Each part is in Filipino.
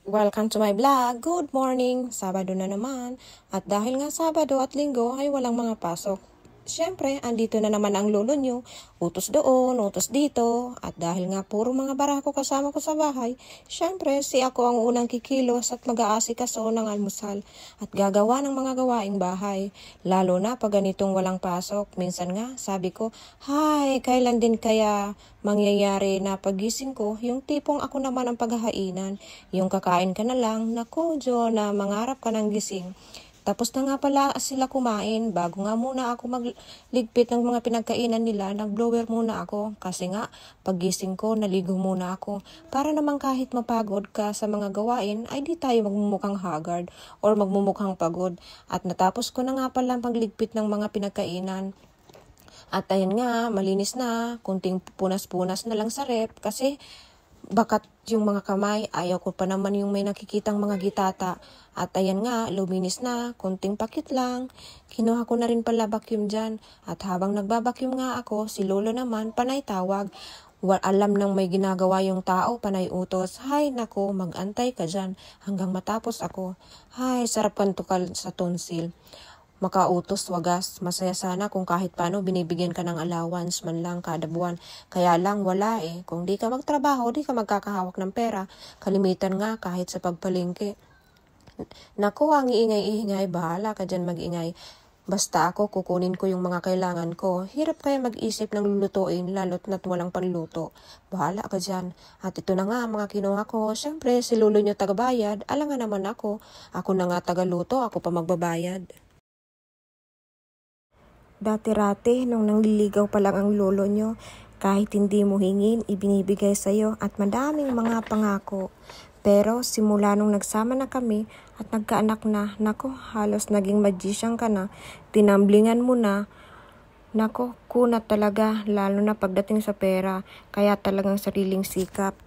Welcome to my vlog. Good morning. Sabado na naman. At dahil nga Sabado at Linggo ay walang mga pasok. Siyempre, andito na naman ang lolo nyo. Utos doon, utos dito. At dahil nga puro mga barako kasama ko sa bahay, siyempre si ako ang unang kikilos at mag-aasikaso ng almusal at gagawa ng mga gawaing bahay. Lalo na pag ganitong walang pasok. Minsan nga, sabi ko, "Hay, kailan din kaya mangyayari na pagising ko, yung tipong ako naman ang paghahainan, yung kakain ka na lang, naku, Jo, na mangarap ka ng gising." Tapos na nga pala sila kumain, bago nga muna ako magligpit ng mga pinagkainan nila, nag-blower muna ako. Kasi nga, pagising ko, naligo muna ako. Para naman kahit mapagod ka sa mga gawain, ay di tayo magmumukhang haggard or magmumukhang pagod. At natapos ko na nga pala pagligpit ng mga pinagkainan. At ayun nga, malinis na, kunting punas-punas na lang sa rep kasi bakat yung mga kamay, ayaw ko pa naman yung may nakikitang mga gitata. At ayan nga, luminis na, kunting pakit lang. Kinuha ko na rin pala vacuum dyan. At habang nagbabacuum nga ako, si lolo naman, panay tawag. Alam nang may ginagawa yung tao, panay utos. Hay, nako, mag-antay ka dyan hanggang matapos ako. Hay, sarap pantukal sa tonsil. Makautos, wagas. Masaya sana kung kahit paano binibigyan ka ng allowance man lang kada buwan. Kaya lang wala eh. Kung di ka magtrabaho, di ka magkakahawak ng pera. Kalimitan nga kahit sa pagpalingki. Naku, ang iingay-iingay, bahala ka dyan mag-ingay. Basta ako, kukunin ko yung mga kailangan ko. Hirap kaya mag-isip ng lulutuin, lalo't na't walang panluto. Bahala ka dyan. At ito na nga mga kinuha ko. Siyempre, si lolo nyo tagabayad. Alangan naman ako. Ako na nga tagaluto, ako pa magbabayad. Dati-rati, nung nangliligaw pa lang ang lolo nyo, kahit hindi mo hingin, ibinibigay sa'yo at madaming mga pangako. Pero simula nung nagsama na kami at nagkaanak na, nako, halos naging magician ka na, tinamblingan mo na, nako, kunat talaga, lalo na pagdating sa pera, kaya talagang sariling sikap.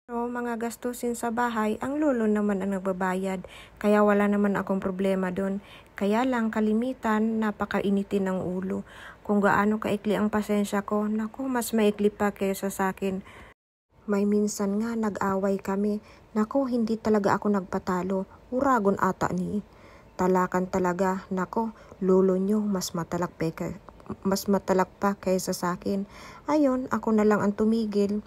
Pero mga gastusin sa bahay, ang lolo naman ang nagbabayad, kaya wala naman akong problema doon. Kaya lang kalimitan, napakainitin ng ulo. Kung gaano kaikli ang pasensya ko, naku, mas maikli pa kaysa sa akin. May minsan nga nag-away kami, naku, hindi talaga ako nagpatalo, uragon ata ni. Talakan talaga, naku, lolo nyo, mas matalak pa kaysa sa akin. Ayun, ako na lang ang tumigil.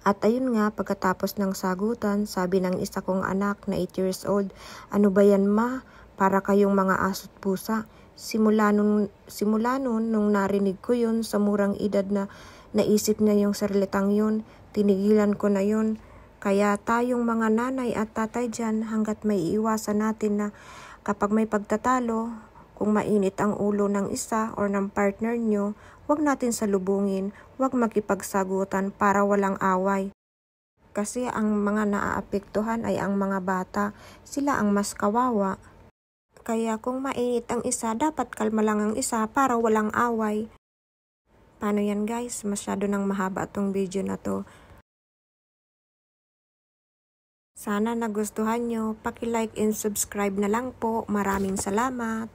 At ayun nga, pagkatapos ng sagutan, sabi ng isa kong anak na 8 years old, "Ano ba yan ma? Para kayong mga aso't pusa." Simula nun nung narinig ko yun sa murang edad na naisip niya yung salitang yun, tinigilan ko na yun. Kaya tayong mga nanay at tatay dyan, hanggat may iiwasan natin na kapag may pagtatalo, kung mainit ang ulo ng isa or ng partner nyo, huwag natin salubungin, huwag makipagsagutan para walang away. Kasi ang mga naaapektuhan ay ang mga bata, sila ang mas kawawa. Kaya kung mainit ang isa, dapat kalma lang ang isa para walang away. Paano yan guys? Masyado nang mahaba itong video na to. Sana nagustuhan nyo, paki-like and subscribe na lang po. Maraming salamat.